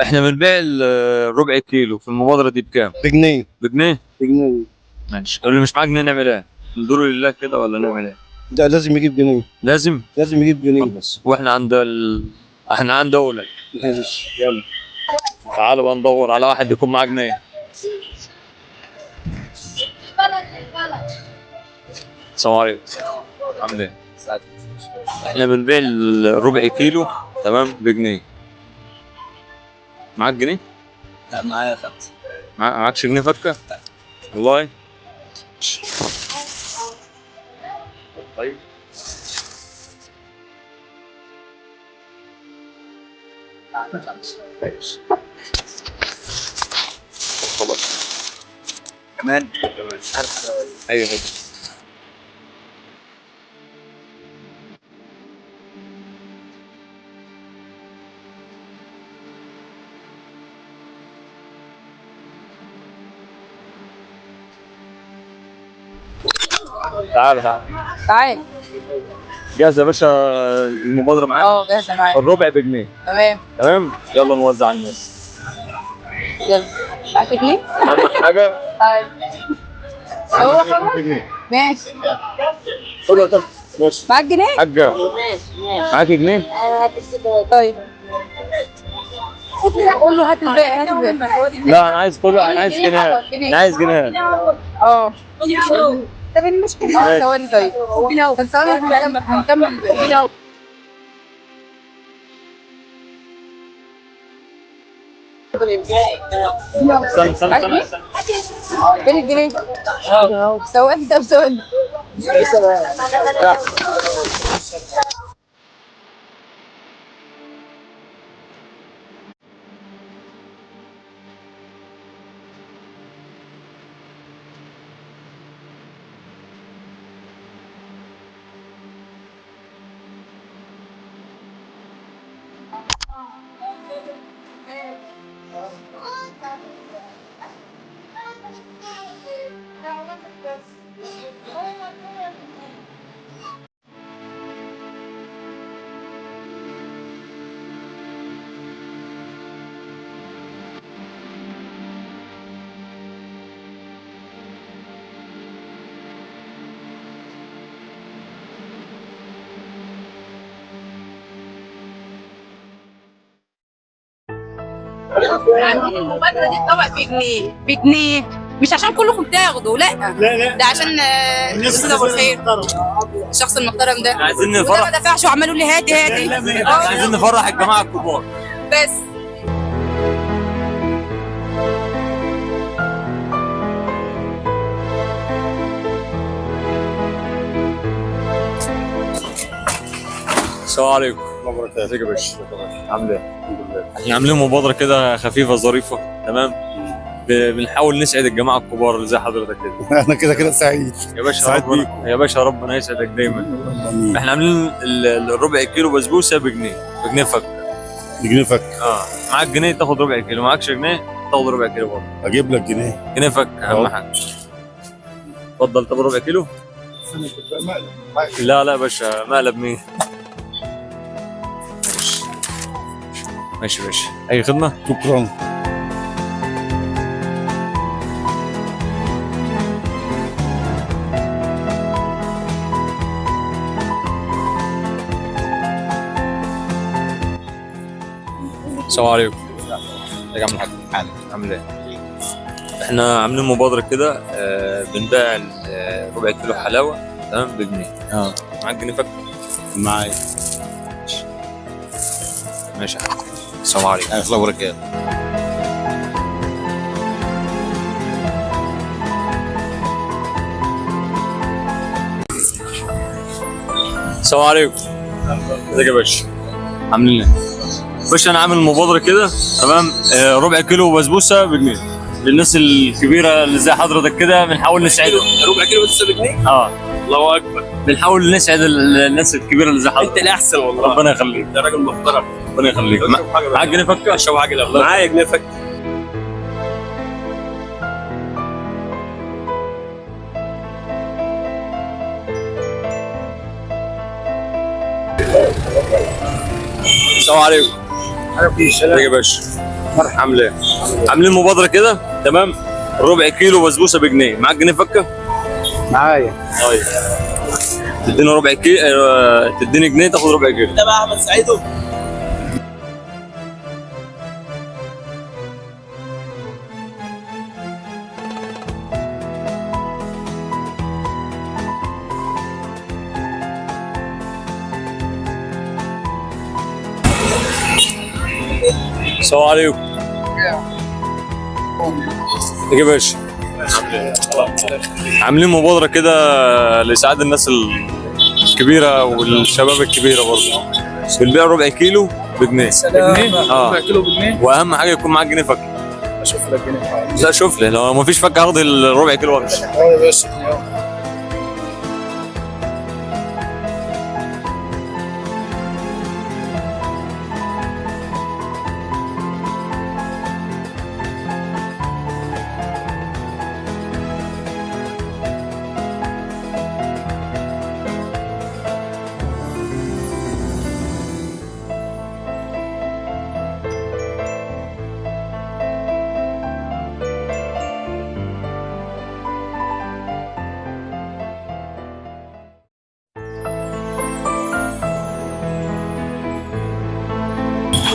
احنا بنبيع ربع كيلو في المبادرة دي بكام؟ بجنيه. بجنيه؟ بجنيه. ماشي، اللي مش معاه جنيه نعمل ايه؟ ندور لله كده ولا نعمل ايه؟ ده لازم يجيب جنيه. لازم؟ لازم يجيب جنيه بس. واحنا عند احنا عند دولة. ماشي. يلا تعالوا بقى ندور على واحد يكون معاه جنيه. السلام عليكم. عامل ايه؟ احنا بنبيع الربع كيلو تمام بجنيه. معاك جنيه؟ لا معايا 5. معاكش جنيه فكة؟ والله؟ طيب ماشي. خلاص كمان ايوه. تعال تعال. جاهزة يا باشا المبادرة معاك؟ جاهزة معاك. الربع بجنيه. تمام. يلا نوزع على الناس. يلا. معاك جنيه؟ أهم حاجة طيب. هو خلاص؟ ماشي. ماشي. معاك جنيه؟ حاجة معاك جنيه؟ طيب. قول له هات الباقي هات الباقي. لا أنا عايز كله، أنا عايز جنيه. أنا عايز جنيه. طب المشكلة ثواني طيب. ثواني هنكمل الباقي. استنى. فين الجنيه؟ ثواني طب ثواني. المبادرة دي طبق بجنيه مش عشان كلكم تاخدوا، لا ده عشان الاستاذ ابو الخير، الشخص المحترم ده. عايزين وده نفرح. ما دفعش وعمال يقول لي هاتي عايزين نفرح الجماعة الكبار. بس. السلام عليكم. ازيك يا باشا؟ عامل ايه؟ الحمد لله. احنا عاملين مبادرة كده خفيفة ظريفة تمام؟ بنحاول نسعد الجماعة الكبار اللي زي حضرتك كده. انا كده سعيد. يا باشا سعيد ربنا، يا باشا ربنا يسعدك دايما. امين. احنا عاملين الربع كيلو بسبوسة بجنيه فك. بجنيه فك. معاك جنيه تاخد ربع كيلو، معاكش جنيه تاخد ربع كيلو برضه. اجيب لك جنيه. جنيه فك اهم حاجة. اتفضل تاخد ربع كيلو. لا يا باشا مقلب مين؟ ماشي يا باشا، اي خدمة؟ شكرا. السلام عليكم. ازيك يا عم الحاج؟ عامل ايه؟ احنا عاملين مبادرة كده بنبيع ربع كيلو حلاوة تمام بجنيه. معاك جنيه فك؟ معايا. ماشي يا حاج. السلام عليكم. الله وبركاته. السلام عليكم. ازيك يا باشا؟ عاملين ايه؟ باشا انا عامل مبادرة كده تمام، ربع كيلو بسبوسة بجنيه للناس الكبيرة اللي زي حضرتك كده، بنحاول نسعدهم. ربع كيلو بس بجنيه؟ الله اكبر. بنحاول نسعد الناس الكبيرة اللي زي حضرتك. انت الاحسن والله. ربنا يخليك. انت راجل محترم. ربنا يخليك. معاك جنيه فكة؟ اشرب حاجه الاول. معايا جنيه فك. السلام عليكم. عليكم السلام. ازيك يا باشا؟ عامل ايه؟ عاملين مبادره كده تمام، ربع كيلو بسبوسه بجنيه، معاك جنيه فكه؟ معايا. طيب تديني ربع كيلو، تديني جنيه تاخد ربع كيلو. ده بقى احمد سعيدو. السلام عليكم. يا باشا عاملين مبادرة كده لإسعاد الناس الكبيرة والشباب الكبيرة برضه. بنبيع ربع كيلو بجنيه. ربع كيلو بجنيه. وأهم حاجة يكون معاك جنيه فكة. اشوف لك جنيه. لا شوف لي، لو ما فيش فكة هاخد الربع كيلو وامشي. يا باشا.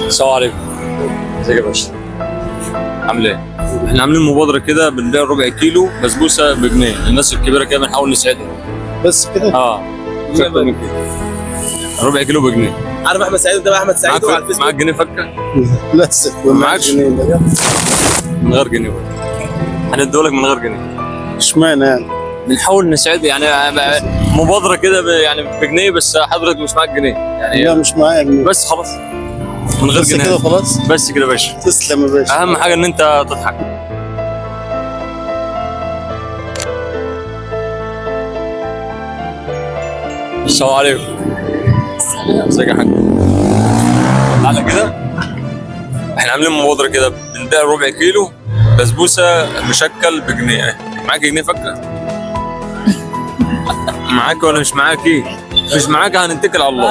السلام عليكم. ازيك يا باشا؟ عامل ايه؟ احنا عاملين مبادرة كده بنبيع ربع كيلو بسبوسة بجنيه للناس الكبيرة كده، بنحاول نساعدهم. بس كده. مش اكتر من كده. ربع كيلو بجنيه. عارف احمد سعيدو؟ ده بقى احمد سعيدو على الفيسبوك. معاك جنيه فكة؟ لسه معاكش؟ من غير جنيه بقى. هنديهولك من غير جنيه. اشمعنى يعني؟ بنحاول نساعد يعني مبادرة كده يعني بجنيه، بس حضرتك مش معاك جنيه لا يعني. مش معايا جنيه. بس خلاص من غير بس جنيه. كده خلاص. بس كده يا باشا. تسلم يا باشا. اهم حاجة ان انت تضحك. السلام عليكم. ازيك يا حاج؟ تعالى كده. احنا عاملين مبادرة كده بنبيع ربع كيلو بسبوسة مشكل بجنيه. معاك جنيه فكة؟ معاك ولا مش معاك؟ ايه؟ مش معاك هنتكل على الله.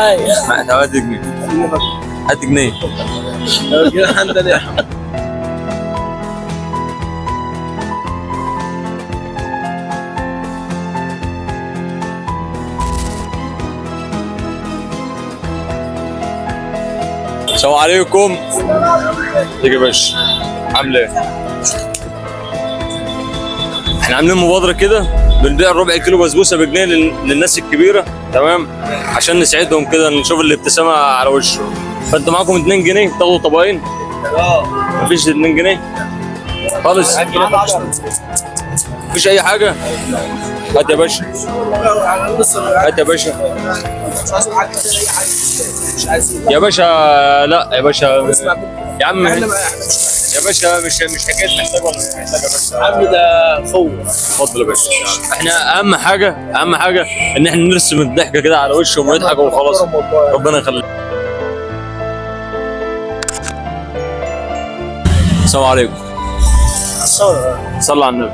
معاك هات جنيه. هات جنيه. عندنا يا احمد. السلام عليكم. ازيك يا باشا؟ عامل ايه؟ احنا عاملين مبادرة كده بنبيع ربع كيلو بسبوسة بجنيه للناس الكبيرة تمام، عشان نساعدهم كده، نشوف الابتسامة على وشهم. فانتوا معاكم 2 جنيه تاخدوا طبقين؟ مفيش 2 جنيه؟ خالص؟ مفيش أي حاجة؟ هات يا باشا. هات يا باشا. يا باشا لا يا باشا. يا عم يا باشا مش حكايه محتاج ولا مش محتاج يا باشا. يا عم ده فوق. اتفضل يا باشا. احنا اهم حاجه ان احنا نرسم الضحكه كده على وشهم ويضحكوا وخلاص. ربنا يخليك. السلام عليكم. صلى على النبي.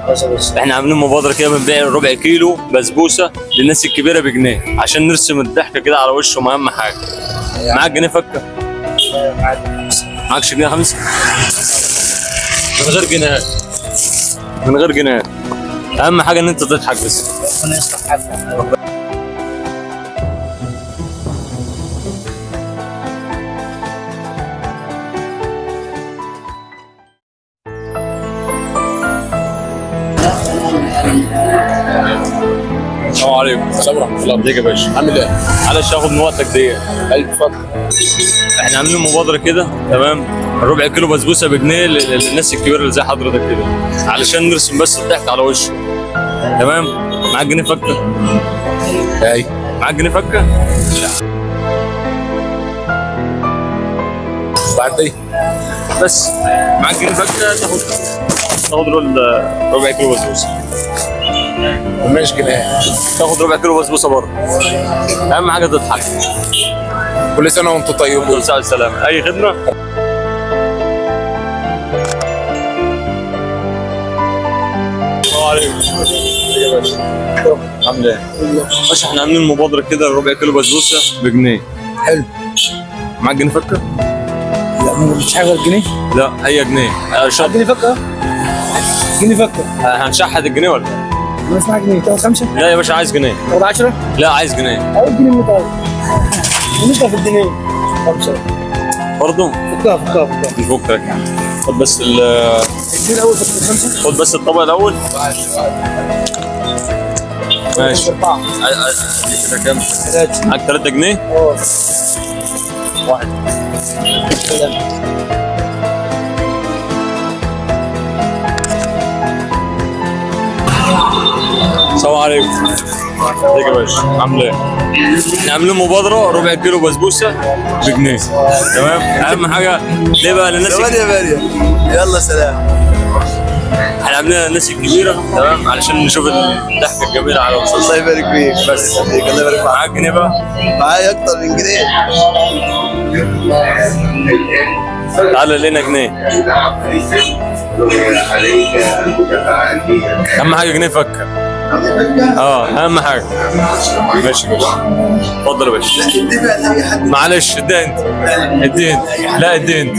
احنا عاملين مبادره كده بنبيع ربع كيلو بسبوسه للناس الكبيره بجنيه، عشان نرسم الضحكه كده على وشهم. اهم حاجه معاك جنيه فكه؟ معاكش جنيه 5؟ من غير جنيهات. من غير جنيهات. اهم حاجه ان انت تضحك بس. ربنا يصلح حالك. السلام عليكم. السلام ورحمه الله. ازيك يا باشا؟ عامل ايه؟ معلش هاخد من وقتك دقيقه. ايوه اتفضل. احنا عاملين مبادره كده تمام، ربع كيلو بسبوسه بجنيه للناس الكبيره اللي زي حضرتك كده، علشان نرسم بس الضحك على وشه. تمام؟ معاك جنيه فكه؟ ايوه. معاك جنيه فكه؟ لا. بعدين بس معاك جنيه فكه تاخد ربع كيلو بسبوسه. وماشي جنيه تاخد ربع كيلو بسبوسه بره. اهم حاجه تضحك. كل سنه وانتم طيبين. كل سنه والسلامه. اي خدمه. السلام عليكم. يا باشا عامل ايه؟ باشا احنا عاملين مبادره كده ربع كيلو بسبوسه بجنيه. حلو. معاك جنيه فكه؟ لا مش حاجه غير جنيه. لا هي جنيه. شرط. جنيه فكه. جنيه فكه. هنشحت الجنيه ولا؟ ما اسمها جنيه تاخد 5. لا يا باشا عايز جنيه. تاخد 10. لا عايز جنيه. او جنيه من طيب. ونشرب في الجنيه 5 برضه فكها فكها. مش فكرك. خد بس الجنيه الاول فكه 5. خد بس الطبق الاول. ماشي. 4. دي كده كام؟ 3. معاك 3 جنيه؟ اه. 1. السلام عليكم. ازيك يا باشا؟ عامل ايه؟ احنا عاملين مبادرة ربع كيلو بسبوسة بجنيه. تمام؟ أهم حاجة ليه بقى للناس يا مريم. يلا سلام. احنا عاملينها للناس الكبيرة تمام علشان نشوف الضحكة الجميلة على وشوشهم. الله يبارك فيك. بس الله يبارك فيك. معاك جنيه بقى؟ معايا اكتر من جنيه. تعالى لنا جنيه. أهم حاجة جنيه فكة. أهم حاجة. ماشي يا باشا. اتفضل يا باشا. معلش اديها انت. اديها انت. لا اديها انت.